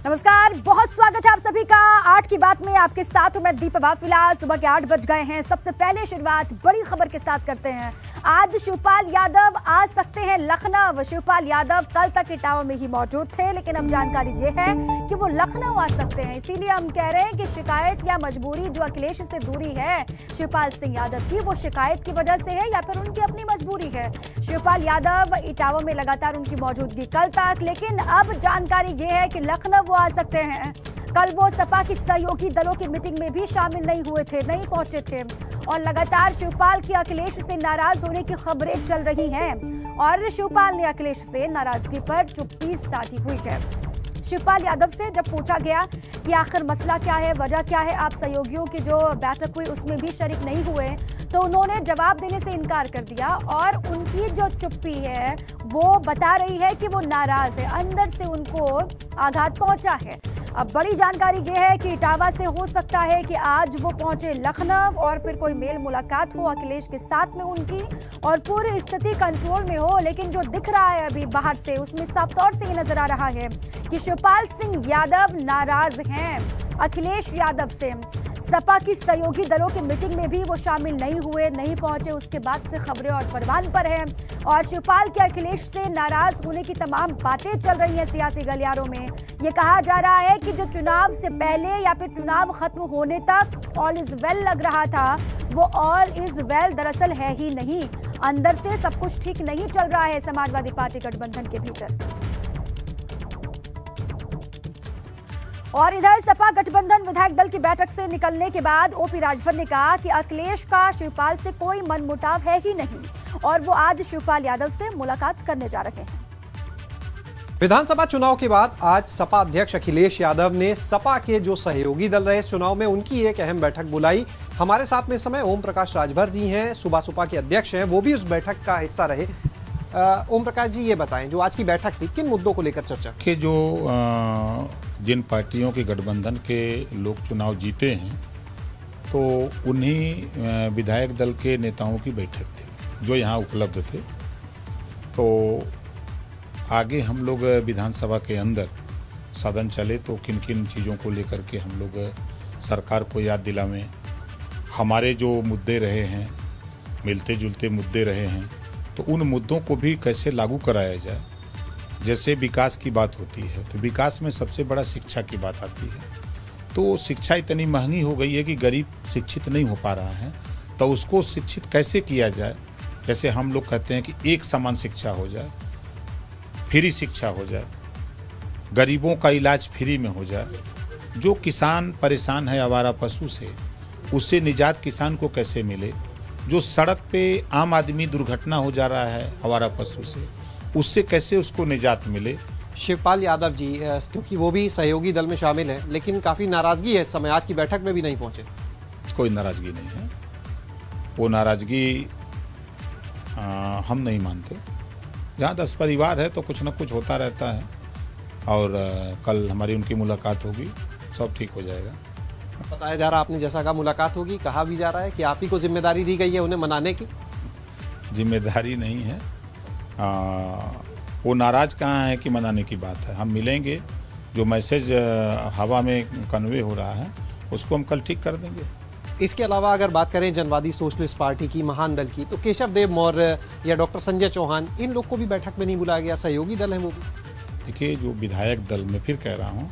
नमस्कार, बहुत स्वागत है आप सभी का। 8 की बात में आपके साथ हूं मैं दीपा। फिलहाल सुबह के 8 बज गए हैं। सबसे पहले शुरुआत बड़ी खबर के साथ करते हैं। आज शिवपाल यादव आ सकते हैं लखनऊ। शिवपाल यादव कल तक इटावा में ही मौजूद थे, लेकिन अब जानकारी ये है कि वो लखनऊ आ सकते हैं। इसीलिए हम कह रहे हैं कि शिकायत या मजबूरी जो अखिलेश से दूरी है शिवपाल सिंह यादव की, वो शिकायत की वजह से है या फिर उनकी अपनी मजबूरी है। शिवपाल यादव इटावा में लगातार उनकी मौजूदगी कल तक, लेकिन अब जानकारी ये है कि लखनऊ आ सकते हैं। कल वो सपा की सहयोगी दलों की मीटिंग में भी शामिल नहीं हुए थे, नहीं पहुंचे थे, और लगातार शिवपाल की अखिलेश से नाराज होने की खबरें चल रही हैं और शिवपाल ने अखिलेश से नाराजगी पर चुप्पी साधी हुई है। शिवपाल यादव से जब पूछा गया कि आखिर मसला क्या है, वजह क्या है, आप सहयोगियों की जो बैठक हुई उसमें भी शरीक नहीं हुए, तो उन्होंने जवाब देने से इनकार कर दिया और उनकी जो चुप्पी है वो बता रही है कि वो नाराज है, अंदर से उनको आघात पहुंचा है। अब बड़ी जानकारी ये है कि इटावा से हो सकता है कि आज वो पहुंचे लखनऊ और फिर कोई मेल मुलाकात हो अखिलेश के साथ में उनकी और पूरी स्थिति कंट्रोल में हो। लेकिन जो दिख रहा है अभी बाहर से, उसमें साफ तौर से ये नजर आ रहा है कि शिवपाल सिंह यादव नाराज हैं अखिलेश यादव से। सपा की सहयोगी दलों की मीटिंग में भी वो शामिल नहीं हुए, नहीं पहुंचे। उसके बाद से खबरें और परवान पर हैं और शिवपाल के अखिलेश से नाराज होने की तमाम बातें चल रही हैं सियासी गलियारों में। ये कहा जा रहा है कि जो चुनाव से पहले या फिर चुनाव खत्म होने तक ऑल इज वेल लग रहा था, वो ऑल इज वेल दरअसल है ही नहीं। अंदर से सब कुछ ठीक नहीं चल रहा है समाजवादी पार्टी गठबंधन के भीतर। और इधर सपा गठबंधन विधायक दल की बैठक से निकलने के बाद ओपी राजभर ने कहा कि अखिलेश का शिवपाल से कोई मनमुटाव है ही नहीं और वो आज शिवपाल यादव से मुलाकात करने जा रहे हैं। विधानसभा चुनाव के बाद आज सपा अध्यक्ष अखिलेश यादव ने सपा के जो सहयोगी दल रहे चुनाव में उनकी एक अहम बैठक बुलाई। हमारे साथ में इस समय ओम प्रकाश राजभर जी हैं, सुबह के अध्यक्ष हैं, वो भी उस बैठक का हिस्सा रहे। ओम प्रकाश जी, ये बताएं जो आज की बैठक थी, किन मुद्दों को लेकर चर्चा कि जो जिन पार्टियों के गठबंधन के लोग चुनाव जीते हैं, तो उन्हीं विधायक दल के नेताओं की बैठक थी जो यहाँ उपलब्ध थे। तो आगे हम लोग विधानसभा के अंदर सदन चले तो किन किन चीज़ों को लेकर के हम लोग सरकार को याद दिलावें, हमारे जो मुद्दे रहे हैं, मिलते जुलते मुद्दे रहे हैं, तो उन मुद्दों को भी कैसे लागू कराया जाए। जैसे विकास की बात होती है तो विकास में सबसे बड़ा शिक्षा की बात आती है। तो शिक्षा इतनी महंगी हो गई है कि गरीब शिक्षित नहीं हो पा रहा है, तो उसको शिक्षित कैसे किया जाए। जैसे हम लोग कहते हैं कि एक समान शिक्षा हो जाए, फ्री शिक्षा हो जाए, गरीबों का इलाज फ्री में हो जाए। जो किसान परेशान है आवारा पशु से, उससे निजात किसान को कैसे मिले। जो सड़क पे आम आदमी दुर्घटना हो जा रहा है आवारा पशु से, उससे कैसे उसको निजात मिले। शिवपाल यादव जी, क्योंकि वो भी सहयोगी दल में शामिल हैं, लेकिन काफ़ी नाराज़गी है इस समय, आज की बैठक में भी नहीं पहुंचे। कोई नाराज़गी नहीं है, वो नाराज़गी हम नहीं मानते। जहाँ 10 परिवार है तो कुछ ना कुछ होता रहता है और कल हमारी उनकी मुलाकात होगी, सब ठीक हो जाएगा। बताया जा रहा, आपने जैसा कहा मुलाकात होगी, कहा भी जा रहा है कि आप ही को जिम्मेदारी दी गई है उन्हें मनाने की। जिम्मेदारी नहीं है, वो नाराज़ कहाँ है कि मनाने की बात है। हम मिलेंगे, जो मैसेज हवा में कन्वे हो रहा है उसको हम कल ठीक कर देंगे। इसके अलावा अगर बात करें जनवादी सोशलिस्ट पार्टी की, महान दल की, तो केशव देव मौर्य या डॉक्टर संजय चौहान, इन लोग को भी बैठक में नहीं बुलाया गया, सहयोगी दल है वो भी। देखिए, जो विधायक दल, मैं फिर कह रहा हूँ,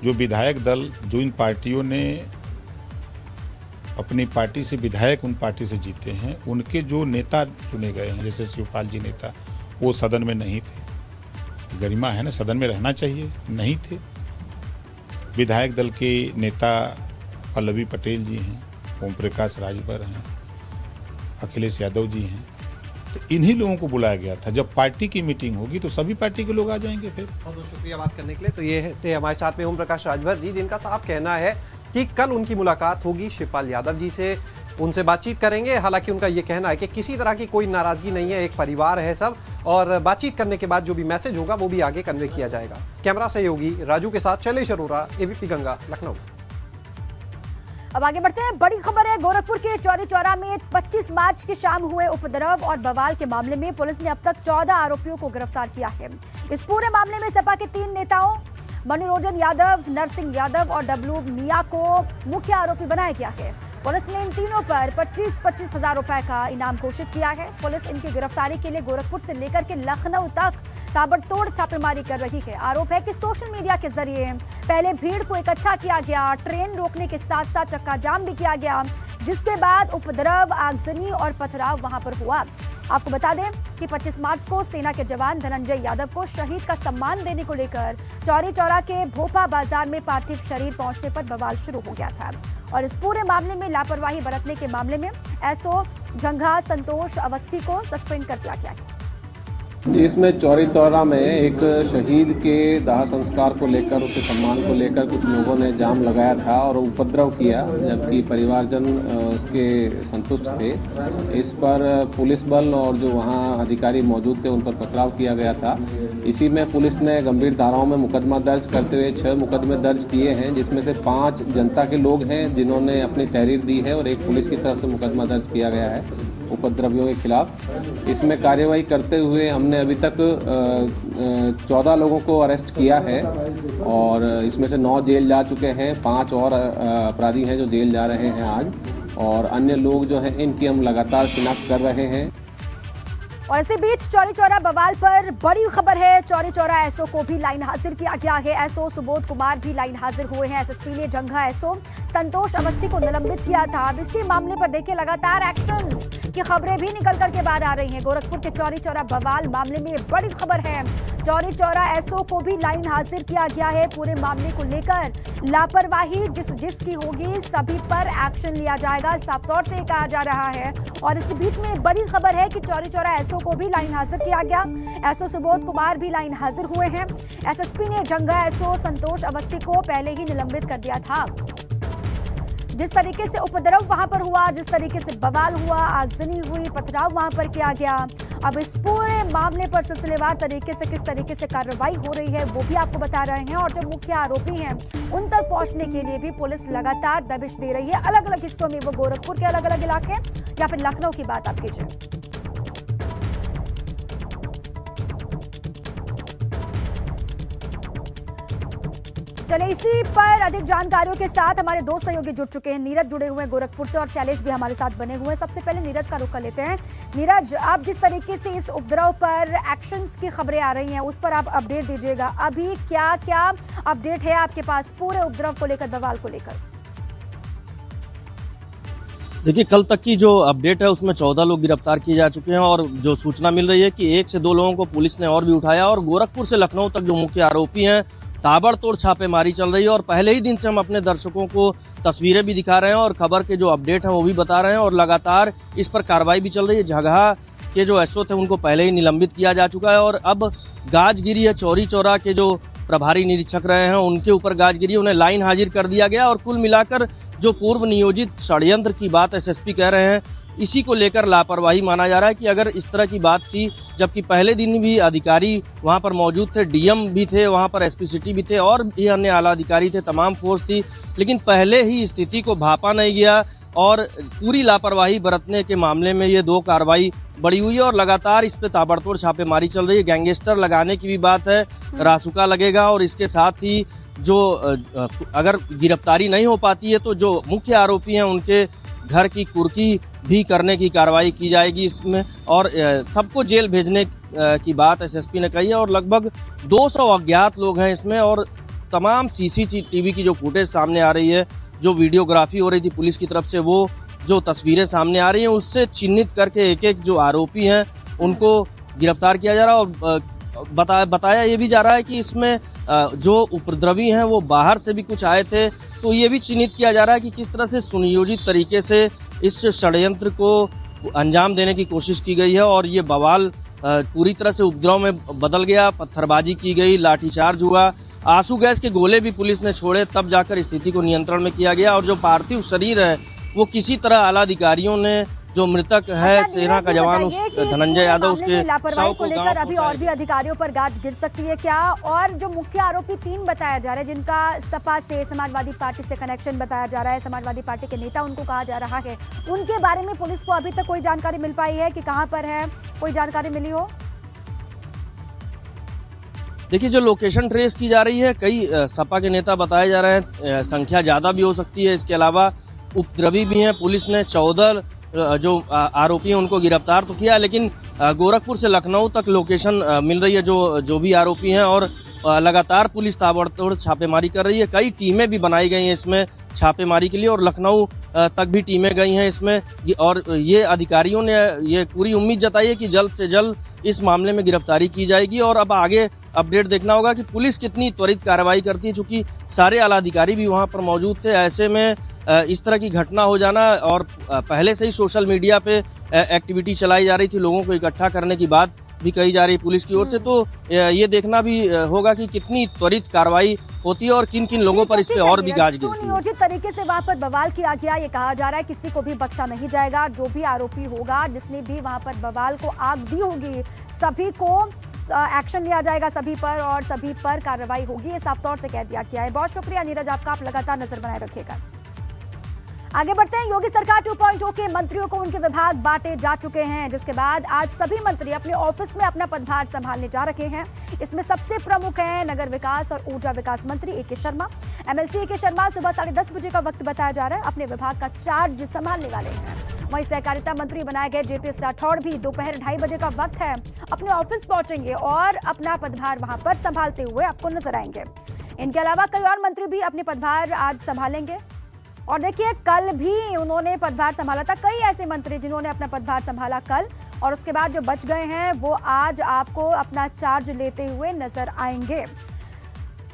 जो विधायक दल, जो इन पार्टियों ने अपनी पार्टी से विधायक उन पार्टी से जीते हैं, उनके जो नेता चुने गए हैं, जैसे शिवपाल जी नेता, वो सदन में नहीं थे। गरिमा है ना, सदन में रहना चाहिए, नहीं थे। विधायक दल के नेता पल्लवी पटेल जी हैं, ओम प्रकाश राजभर हैं, अखिलेश यादव जी हैं, तो इन्हीं लोगों को बुलाया गया था। जब पार्टी की मीटिंग होगी तो सभी पार्टी के लोग आ जाएंगे। फिर बहुत बहुत शुक्रिया बात करने के लिए। तो ये थे हमारे साथ में ओम प्रकाश राजभर जी, जिनका साफ कहना है कि कल उनकी मुलाकात होगी शिवपाल यादव जी से, उनसे बातचीत करेंगे। हालांकि उनका ये कहना है कि किसी तरह की कोई नाराजगी नहीं है, एक परिवार है सब, और बातचीत करने के बाद जो भी मैसेज होगा वो भी आगे कन्वे किया जाएगा। कैमरा सहयोगी राजू के साथ शैलेश अरोरा, एबीपी गंगा, लखनऊ। अब आगे बढ़ते हैं। बड़ी खबर है, गोरखपुर के चौरी चौरा में 25 मार्च की शाम हुए उपद्रव और बवाल के मामले में पुलिस ने अब तक 14 आरोपियों को गिरफ्तार किया है। इस पूरे मामले में सपा के 3 नेताओं मनोरंजन यादव, नरसिंह यादव और डब्लू मिया को मुख्य आरोपी बनाया गया है। पुलिस ने इन तीनों पर 25-25 हजार रुपए का इनाम घोषित किया है। पुलिस इनकी गिरफ्तारी के लिए गोरखपुर से लेकर के लखनऊ तक ताबड़तोड़ छापेमारी कर रही है। आरोप है कि सोशल मीडिया के जरिए पहले भीड़ को इकट्ठा किया गया, ट्रेन रोकने के साथ साथ चक्का जाम भी किया गया, जिसके बाद उपद्रव, आगजनी और पथराव वहां पर हुआ। आपको बता दें कि 25 मार्च को सेना के जवान धनंजय यादव को शहीद का सम्मान देने को लेकर चौरी चौरा के भोपा बाजार में पार्थिव शरीर पहुंचने पर बवाल शुरू हो गया था और इस पूरे मामले में लापरवाही बरतने के मामले में एसओ झंगा संतोष अवस्थी को सस्पेंड कर दिया गया है। इसमें चौरी चौरा में एक शहीद के दाह संस्कार को लेकर, उसके सम्मान को लेकर कुछ लोगों ने जाम लगाया था और उपद्रव किया, जबकि परिवारजन उसके संतुष्ट थे। इस पर पुलिस बल और जो वहाँ अधिकारी मौजूद थे उन पर पथराव किया गया था। इसी में पुलिस ने गंभीर धाराओं में मुकदमा दर्ज करते हुए 6 मुकदमे दर्ज किए हैं, जिसमें से 5 जनता के लोग हैं जिन्होंने अपनी तहरीर दी है और एक पुलिस की तरफ से मुकदमा दर्ज किया गया है उपद्रवियों के खिलाफ। इसमें कार्यवाही करते हुए हमने अभी तक 14 लोगों को अरेस्ट किया है और इसमें से 9 जेल जा चुके हैं, 5 और अपराधी हैं जो जेल जा रहे हैं आज, और अन्य लोग जो हैं इनकी हम लगातार शिनाख्त कर रहे हैं। और इसी बीच चौरी चौरा बवाल पर बड़ी खबर है। चौरी चौरा एसओ को भी लाइन हाजिर किया गया है। एसओ सुबोध कुमार भी लाइन हाजिर हुए हैं। एसएसपी ने जंघा एसओ संतोष अवस्थी को निलंबित किया था। अब इसी मामले पर देखिए लगातार एक्शंस की खबरें भी निकल करके बाहर आ रही हैं। गोरखपुर के चौरी चौरा बवाल मामले में बड़ी खबर है। चौरी चौरा एसओ को भी लाइन हाजिर किया गया है। पूरे मामले को लेकर लापरवाही जिसकी होगी सभी पर एक्शन लिया जाएगा, साफ तौर से कहा जा रहा है। और इस बीच में बड़ी खबर है कि चौरी चौरा एसओ को भी लाइन हाजिर किया गया। एसओ सुबोध कुमार भी लाइन हाजिर हुए हैं। एसएसपी ने जंगा एसओ संतोष अवस्थी को पहले ही निलंबित कर दिया था। जिस तरीके से उपद्रव वहां पर हुआ, जिस तरीके से बवाल हुआ, आगजनी हुई, पथराव वहां पर किया गया, अब इस पूरे मामले पर सिलसिलेवार तरीके से किस तरीके से कार्रवाई हो रही है वो भी आपको बता रहे हैं। और जो मुख्य आरोपी हैं उन तक पहुंचने के लिए भी पुलिस लगातार दबिश दे रही है। अलग अलग हिस्सों में, वो गोरखपुर के अलग अलग इलाके या फिर लखनऊ की बात आप कीजिए। चले इसी पर अधिक जानकारियों के साथ हमारे 2 सहयोगी जुड़ चुके हैं। नीरज जुड़े हुए हैं गोरखपुर से और शैलेश भी हमारे साथ बने हुए हैं। सबसे पहले नीरज का रुख कर लेते हैं। नीरज, आप जिस तरीके से इस उपद्रव पर एक्शंस की खबरें आ रही हैं उस पर आप अपडेट दीजिएगा। अभी क्या क्या अपडेट है आपके पास पूरे उपद्रव को लेकर, बवाल को लेकर? देखिए, कल तक की जो अपडेट है उसमें 14 लोग गिरफ्तार किए जा चुके हैं और जो सूचना मिल रही है कि 1 से 2 लोगों को पुलिस ने और भी उठाया और गोरखपुर से लखनऊ तक जो मुख्य आरोपी हैं ताबड़तोड़ छापेमारी चल रही है। और पहले ही दिन से हम अपने दर्शकों को तस्वीरें भी दिखा रहे हैं और खबर के जो अपडेट हैं वो भी बता रहे हैं और लगातार इस पर कार्रवाई भी चल रही है। झगहा के जो एसओ थे उनको पहले ही निलंबित किया जा चुका है और अब गाजगिरी है, चौरी चौरा के जो प्रभारी निरीक्षक रहे हैं उनके ऊपर गाजगिरी, उन्हें लाइन हाजिर कर दिया गया। और कुल मिलाकर जो पूर्व नियोजित षड्यंत्र की बात एसएसपी कह रहे हैं, इसी को लेकर लापरवाही माना जा रहा है कि अगर इस तरह की बात थी, जबकि पहले दिन भी अधिकारी वहां पर मौजूद थे, डीएम भी थे, वहां पर एसपी सिटी भी थे और भी अन्य आला अधिकारी थे, तमाम फोर्स थी, लेकिन पहले ही स्थिति को भांपा नहीं गया और पूरी लापरवाही बरतने के मामले में ये 2 कार्रवाई बड़ी हुई है और लगातार इस पे ताबड़तोड़ छापेमारी चल रही है। गैंगस्टर लगाने की भी बात है, रासुका लगेगा और इसके साथ ही जो अगर गिरफ्तारी नहीं हो पाती है तो जो मुख्य आरोपी हैं उनके घर की कुर्की भी करने की कार्रवाई की जाएगी इसमें और सबको जेल भेजने की बात एसएसपी ने कही है। और लगभग 200 अज्ञात लोग हैं इसमें और तमाम सीसीटीवी की जो फुटेज सामने आ रही है, जो वीडियोग्राफी हो रही थी पुलिस की तरफ से, वो जो तस्वीरें सामने आ रही हैं उससे चिन्हित करके एक-एक जो आरोपी हैं उनको गिरफ्तार किया जा रहा है। और बताया ये भी जा रहा है कि इसमें जो उपद्रवी हैं वो बाहर से भी कुछ आए थे, तो ये भी चिन्हित किया जा रहा है कि किस तरह से सुनियोजित तरीके से इस षड्यंत्र को अंजाम देने की कोशिश की गई है। और ये बवाल पूरी तरह से उपद्रव में बदल गया, पत्थरबाजी की गई, लाठीचार्ज हुआ, आंसू गैस के गोले भी पुलिस ने छोड़े, तब जाकर स्थिति को नियंत्रण में किया गया। और जो पार्थिव शरीर है वो किसी तरह आला अधिकारियों ने, जो मृतक है सेना का जवान उस धनंजय यादव, उसके शव को लेकर अभी और भी अधिकारियों पर गाज गिर सकती है क्या? और जो मुख्य आरोपी 3 बताया जा रहा है जिनका सपा से, समाजवादी पार्टी से कनेक्शन बताया जा रहा है, समाजवादी पार्टी के नेता उनको कहा जा रहा है, उनके बारे में पुलिस को अभी तक कोई जानकारी मिल पाई है कि कहां पर है? कोई जानकारी मिली हो? देखिए, जो लोकेशन ट्रेस की जा रही है, कई सपा के नेता बताए जा रहे हैं, संख्या ज़्यादा भी हो सकती है। इसके अलावा उपद्रवी भी हैं। पुलिस ने 14 जो आरोपी हैं उनको गिरफ्तार तो किया, लेकिन गोरखपुर से लखनऊ तक लोकेशन मिल रही है जो भी आरोपी हैं, और लगातार पुलिस ताबड़तोड़ छापेमारी कर रही है। कई टीमें भी बनाई गई हैं इसमें छापेमारी के लिए, और लखनऊ तक भी टीमें गई हैं इसमें। और ये अधिकारियों ने ये पूरी उम्मीद जताई है कि जल्द से जल्द इस मामले में गिरफ्तारी की जाएगी। और अब आगे अपडेट देखना होगा कि पुलिस कितनी त्वरित कार्रवाई करती है, चूंकि सारे आला अधिकारी भी वहां पर मौजूद थे। ऐसे में इस तरह की घटना हो जाना, और पहले से ही सोशल मीडिया पे एक्टिविटी चलाई जा रही थी, लोगों को इकट्ठा करने की बात भी कही जा रही पुलिस की ओर से, तो ये देखना भी होगा कि कितनी त्वरित कार्रवाई होती है और किन किन लोगों पर इस पे और भी गाज गिरती है। नियोजित तरीके से वहां पर बवाल किया गया, ये कहा जा रहा है किसी को भी बख्शा नहीं जाएगा। जो भी आरोपी होगा, जिसने भी वहां पर बवाल को आग दी होगी, सभी को एक्शन लिया जाएगा सभी पर, और सभी पर कार्रवाई होगी, ये साफ तौर से कह दिया गया है। बहुत शुक्रिया नीरज आपका, आप लगातार नजर बनाए रखिएगा। आगे बढ़ते हैं। योगी सरकार 2.0 के मंत्रियों को उनके विभाग बांटे जा चुके हैं, जिसके बाद आज सभी मंत्री अपने ऑफिस में अपना पदभार संभालने जा रहे हैं। इसमें सबसे प्रमुख हैं नगर विकास और ऊर्जा विकास मंत्री ए.के. शर्मा। एमएलसी ए.के. शर्मा सुबह 10:30 बजे का वक्त बताया जा रहा है, अपने विभाग का चार्ज संभालने वाले हैं। वहीं सहकारिता मंत्री बनाए गए जे.पी. राठौड़ भी दोपहर 2:30 बजे का वक्त है, अपने ऑफिस पहुंचेंगे और अपना पदभार वहां पर संभालते हुए आपको नजर आएंगे। इनके अलावा कई और मंत्री भी अपने पदभार आज संभालेंगे। और देखिए, कल भी उन्होंने पदभार संभाला था। कई ऐसे मंत्री जिन्होंने अपना पदभार संभाला कल, और उसके बाद जो बच गए हैं वो आज आपको अपना चार्ज लेते हुए नजर आएंगे।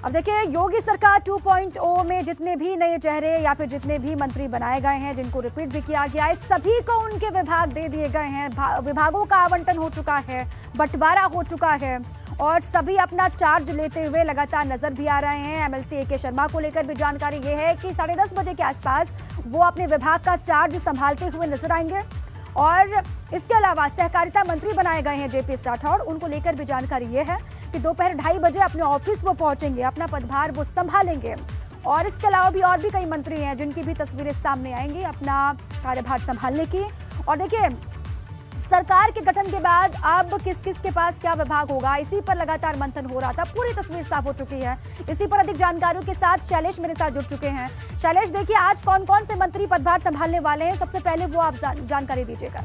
अब देखिए, योगी सरकार 2.0 में जितने भी नए चेहरे या फिर जितने भी मंत्री बनाए गए हैं, जिनको रिपीट भी किया गया है, सभी को उनके विभाग दे दिए गए हैं। विभागों का आवंटन हो चुका है, बंटवारा हो चुका है, और सभी अपना चार्ज लेते हुए लगातार नजर भी आ रहे हैं। एमएलसी ए.के. शर्मा को लेकर भी जानकारी ये है कि 10:30 बजे के आसपास वो अपने विभाग का चार्ज संभालते हुए नजर आएंगे। और इसके अलावा सहकारिता मंत्री बनाए गए हैं जे.पी. राठौड़, उनको लेकर भी जानकारी ये है कि दोपहर 2:30 बजे अपने ऑफिस वो पहुंचेंगे, अपना पदभार वो संभालेंगे। और इसके अलावा भी कई मंत्री हैं जिनकी भी तस्वीरें सामने आएंगी अपना कार्यभार संभालने की। और देखिए, सरकार के गठन के बाद अब किस किस के पास क्या विभाग होगा, इसी पर लगातार मंथन हो रहा था। पूरी तस्वीर साफ हो चुकी है। इसी पर अधिक जानकारियों के साथ शैलेश मेरे साथ जुड़ चुके हैं। शैलेश, देखिए, आज कौन कौन से मंत्री पदभार संभालने वाले हैं, सबसे पहले वो आप जानकारी दीजिएगा।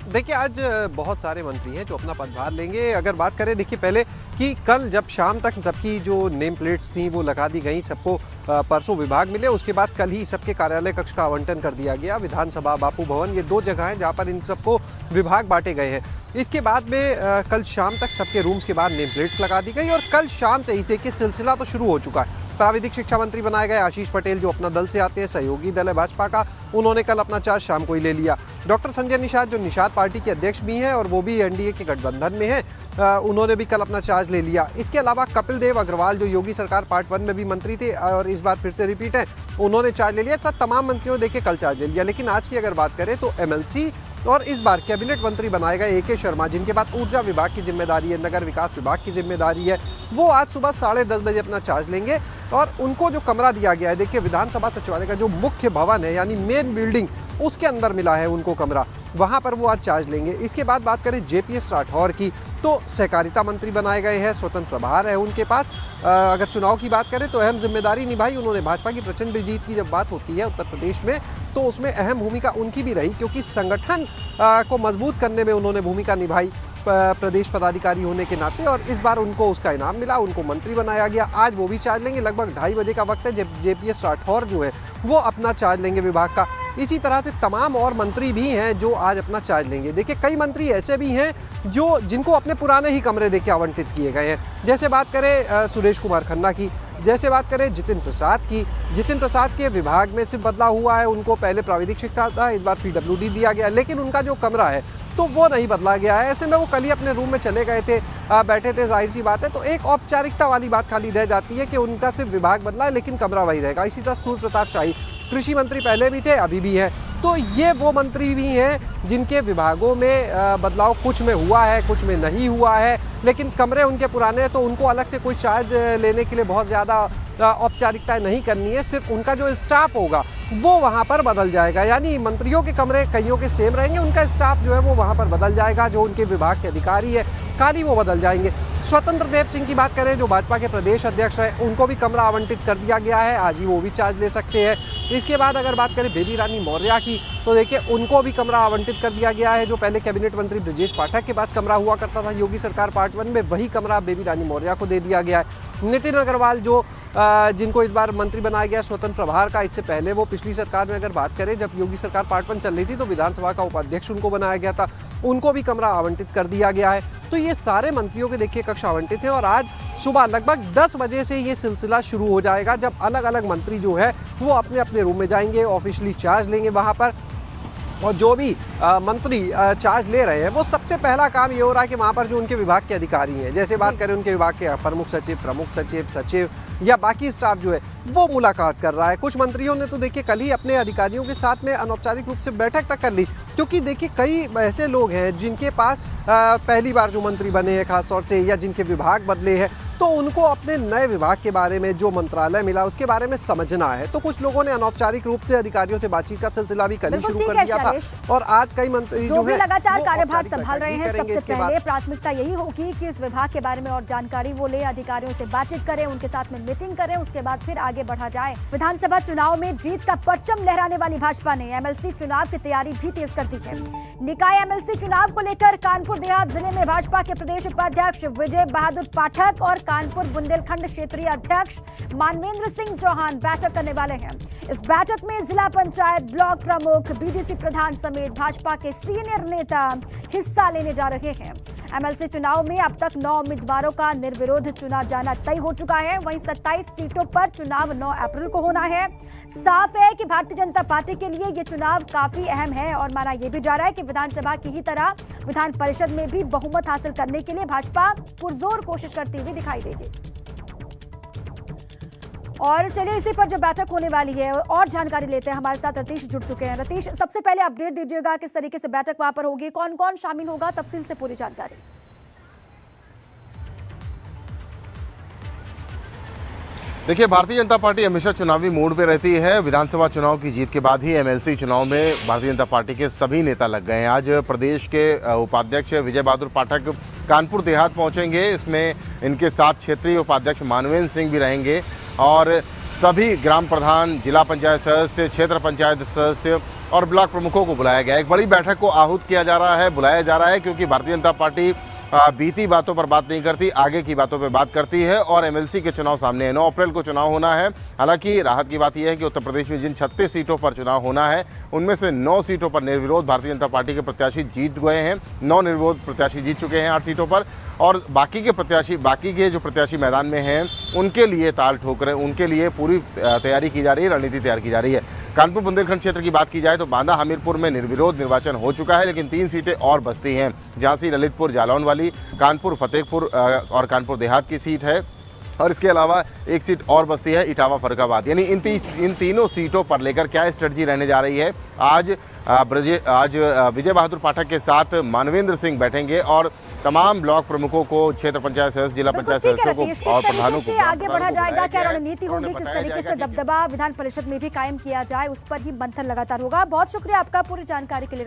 देखिए, आज बहुत सारे मंत्री हैं जो अपना पदभार लेंगे। अगर बात करें, देखिए, पहले कि कल जब शाम तक सबकी जो नेम प्लेट्स थी वो लगा दी गई, सबको परसों विभाग मिले, उसके बाद कल ही सबके कार्यालय कक्ष का आवंटन कर दिया गया। विधानसभा, बापू भवन, ये 2 जगह हैं जहां पर इन सबको विभाग बांटे गए हैं। इसके बाद में कल शाम तक सबके रूम्स के बाद नेम प्लेट्स लगा दी गई, और कल शाम से ही देखिए सिलसिला तो शुरू हो चुका है। प्राविधिक शिक्षा मंत्री बनाए गए आशीष पटेल, जो अपना दल से आते हैं, सहयोगी दल है भाजपा का, उन्होंने कल अपना चार्ज शाम को ही ले लिया। डॉक्टर संजय निषाद, जो निषाद पार्टी के अध्यक्ष भी हैं और वो भी एनडीए के गठबंधन में हैं, उन्होंने भी कल अपना चार्ज ले लिया। इसके अलावा कपिल देव अग्रवाल, जो योगी सरकार पार्ट 1 में भी मंत्री थे और इस बार फिर से रिपीट है, उन्होंने चार्ज ले लिया। सब तमाम मंत्रियों ने देखिए कल चार्ज ले लिया। लेकिन आज की अगर बात करें तो एमएलसी और इस बार कैबिनेट मंत्री बनाए गए ए.के. शर्मा, जिनके बाद ऊर्जा विभाग की जिम्मेदारी है, नगर विकास विभाग की जिम्मेदारी है, वो आज सुबह 10:30 बजे अपना चार्ज लेंगे। और उनको जो कमरा दिया गया है, देखिए, विधानसभा सचिवालय का जो मुख्य भवन है, यानी मेन बिल्डिंग, उसके अंदर मिला है उनको कमरा, वहां पर वो आज चार्ज लेंगे। इसके बाद बात करें जे.पी. राठौड़ की, तो सहकारिता मंत्री बनाए गए हैं, स्वतंत्र प्रभार है उनके पास। अगर चुनाव की बात करें तो अहम जिम्मेदारी निभाई उन्होंने। भाजपा की प्रचंड जीत की जब बात होती है उत्तर प्रदेश में, तो उसमें अहम भूमिका उनकी भी रही, क्योंकि संगठन को मजबूत करने में उन्होंने भूमिका निभाई प्रदेश पदाधिकारी होने के नाते, और इस बार उनको उसका इनाम मिला, उनको मंत्री बनाया गया। आज वो भी चार्ज लेंगे। लगभग 2:30 बजे का वक्त है जब जे.पी. राठौड़ जो है वो अपना चार्ज लेंगे विभाग का। इसी तरह से तमाम और मंत्री भी हैं जो आज अपना चार्ज लेंगे। देखिए, कई मंत्री ऐसे भी हैं जिनको अपने पुराने ही कमरे देके आवंटित किए गए हैं। जैसे बात करें सुरेश कुमार खन्ना की, जैसे बात करें जितिन प्रसाद की, जितिन प्रसाद के विभाग में सिर्फ बदलाव हुआ है, उनको पहले प्राविधिक शिक्षा था, इस बार पीडब्ल्यूडी दिया गया, लेकिन उनका जो कमरा है तो वो नहीं बदला गया है। ऐसे में वो कल ही अपने रूम में चले गए थे, बैठे थे, जाहिर सी बात है। तो एक औपचारिकता वाली बात खाली रह जाती है कि उनका सिर्फ विभाग बदला है, लेकिन कमरा वही रहेगा। इसी तरह सूर्य प्रताप शाही, कृषि मंत्री पहले भी थे, अभी भी है। तो ये वो मंत्री भी हैं जिनके विभागों में बदलाव कुछ में हुआ है, कुछ में नहीं हुआ है, लेकिन कमरे उनके पुराने हैं, तो उनको अलग से कोई चार्ज लेने के लिए बहुत ज़्यादा औपचारिकताएं नहीं करनी है। सिर्फ उनका जो स्टाफ होगा वो वहाँ पर बदल जाएगा। यानी मंत्रियों के कमरे कईयों के सेम रहेंगे, उनका स्टाफ जो है वो वहाँ पर बदल जाएगा। जो उनके विभाग के अधिकारी है खाली वो बदल जाएंगे। स्वतंत्र देव सिंह की बात करें जो भाजपा के प्रदेश अध्यक्ष हैं, उनको भी कमरा आवंटित कर दिया गया है, आज ही वो भी चार्ज ले सकते हैं। इसके बाद अगर बात करें बेबी रानी मौर्य की तो देखिए उनको भी कमरा आवंटित कर दिया गया है। जो पहले कैबिनेट मंत्री ब्रजेश पाठक के पास कमरा हुआ करता था योगी सरकार पार्ट 1 में, वही कमरा बेबी रानी मौर्य को दे दिया गया है। नितिन अग्रवाल जो जिनको इस बार मंत्री बनाया गया स्वतंत्र प्रभार का, इससे पहले वो पिछली सरकार में अगर बात करें जब योगी सरकार पार्ट 1 चल रही थी तो विधानसभा का उपाध्यक्ष उनको बनाया गया था, उनको भी कमरा आवंटित कर दिया गया है। तो ये सारे मंत्रियों के देखिए कक्ष आवंटित है और आज सुबह लगभग 10 बजे से ये सिलसिला शुरू हो जाएगा जब अलग अलग मंत्री जो है वो अपने अपने रूम में जाएंगे, ऑफिशियली चार्ज लेंगे वहाँ पर। और जो भी मंत्री चार्ज ले रहे हैं वो सबसे पहला काम ये हो रहा है कि वहाँ पर जो उनके विभाग के अधिकारी हैं, जैसे बात करें उनके विभाग के प्रमुख सचिव, सचिव या बाकी स्टाफ जो है वो मुलाकात कर रहा है। कुछ मंत्रियों ने तो देखिए कल ही अपने अधिकारियों के साथ में अनौपचारिक रूप से बैठक तक कर ली, क्योंकि देखिए कई ऐसे लोग हैं जिनके पास पहली बार जो मंत्री बने हैं खासतौर से या जिनके विभाग बदले हैं, तो उनको अपने नए विभाग के बारे में जो मंत्रालय मिला उसके बारे में समझना है। तो कुछ लोगों ने अनौपचारिक रूप से अधिकारियों से बातचीत का सिलसिला भी कल ही शुरू कर दिया था और आज कई मंत्री जो है लगातार कार्यभार संभाल रहे हैं, सबसे पहले प्राथमिकता यही होगी कि इस विभाग के बारे में और जानकारी वो ले, अधिकारियों से बातचीत करें, उनके साथ में मीटिंग करें, उसके बाद फिर आगे बढ़ा जाए। विधानसभा चुनाव में जीत का परचम लहराने वाली भाजपा ने एमएलसी चुनाव की तैयारी भी तेज कर दी है। निकाय एमएलसी चुनाव को लेकर कानपुर देहात जिले में भाजपा के प्रदेश उपाध्यक्ष विजय बहादुर पाठक और कानपुर बुंदेलखंड क्षेत्रीय अध्यक्ष मानवेंद्र सिंह चौहान बैठक करने वाले हैं। इस बैठक में जिला पंचायत, ब्लॉक प्रमुख, बीडीसी प्रधान समेत भाजपा के सीनियर नेता हिस्सा लेने जा रहे हैं। एमएलसी चुनाव में अब तक 9 उम्मीदवारों का निर्विरोध चुना जाना तय हो चुका है। वहीं 27 सीटों पर चुनाव 9 अप्रैल को होना है। साफ है कि भारतीय जनता पार्टी के लिए ये चुनाव काफी अहम है और माना यह भी जा रहा है कि विधानसभा की ही तरह विधान परिषद में भी बहुमत हासिल करने के लिए भाजपा पुरजोर कोशिश करती हुई दिखाई देगी। और चलिए इसी पर जो बैठक होने वाली है और जानकारी लेते हैं, हमारे साथ रतीश जुड़ चुके हैं। रतीश, सबसे पहले अपडेट दीजिएगा किस तरीके से बैठक वहां पर होगी, कौन कौन शामिल होगा, तफसील से पूरी जानकारी। देखिए, भारतीय जनता पार्टी हमेशा चुनावी मूड पे रहती है। विधानसभा चुनाव की जीत के बाद ही एमएलसी चुनाव में भारतीय जनता पार्टी के सभी नेता लग गए हैं। आज प्रदेश के उपाध्यक्ष विजय बहादुर पाठक कानपुर देहात पहुंचेंगे। इसमें इनके साथ क्षेत्रीय उपाध्यक्ष मानवेंद्र सिंह भी रहेंगे और सभी ग्राम प्रधान, जिला पंचायत सदस्य, क्षेत्र पंचायत सदस्य और ब्लॉक प्रमुखों को बुलाया गया है। एक बड़ी बैठक को आहूत किया जा रहा है, बुलाया जा रहा है, क्योंकि भारतीय जनता पार्टी बीती बातों पर बात नहीं करती, आगे की बातों पर बात करती है। और एमएलसी के चुनाव सामने है, 9 अप्रैल को चुनाव होना है। हालांकि राहत की बात यह है कि उत्तर प्रदेश में जिन 36 सीटों पर चुनाव होना है उनमें से 9 सीटों पर निर्विरोध भारतीय जनता पार्टी के प्रत्याशी जीत गए हैं। 9 निर्विरोध प्रत्याशी जीत चुके हैं 8 सीटों पर, और बाकी के जो प्रत्याशी मैदान में हैं उनके लिए ताल ठोक रहे, उनके लिए पूरी तैयारी की जा रही है, रणनीति तैयार की जा रही है। कानपुर बुंदेलखंड क्षेत्र की बात की जाए तो बांदा हमीरपुर में निर्विरोध निर्वाचन हो चुका है, लेकिन 3 सीटें और बचती हैं। झांसी, ललितपुर, जालौन वाली, कानपुर फतेहपुर और कानपुर देहात की सीट है, और इसके अलावा एक सीट और बचती है इटावा फर्रुखाबाद। यानी इन तीनों सीटों पर लेकर क्या स्ट्रेटजी रहने जा रही है। आज विजय बहादुर पाठक के साथ मानवेंद्र सिंह बैठेंगे और तमाम ब्लॉक प्रमुखों को, क्षेत्र पंचायत सदस्य, जिला पंचायत सदस्यों को और प्रधानों को आगे बढ़ा जाएगा। क्या रणनीति होगी, किस तरीके से दबदबा विधान परिषद में भी कायम किया जाए, उस पर ही मंथन लगातार होगा। बहुत शुक्रिया आपका पूरी जानकारी के लिए।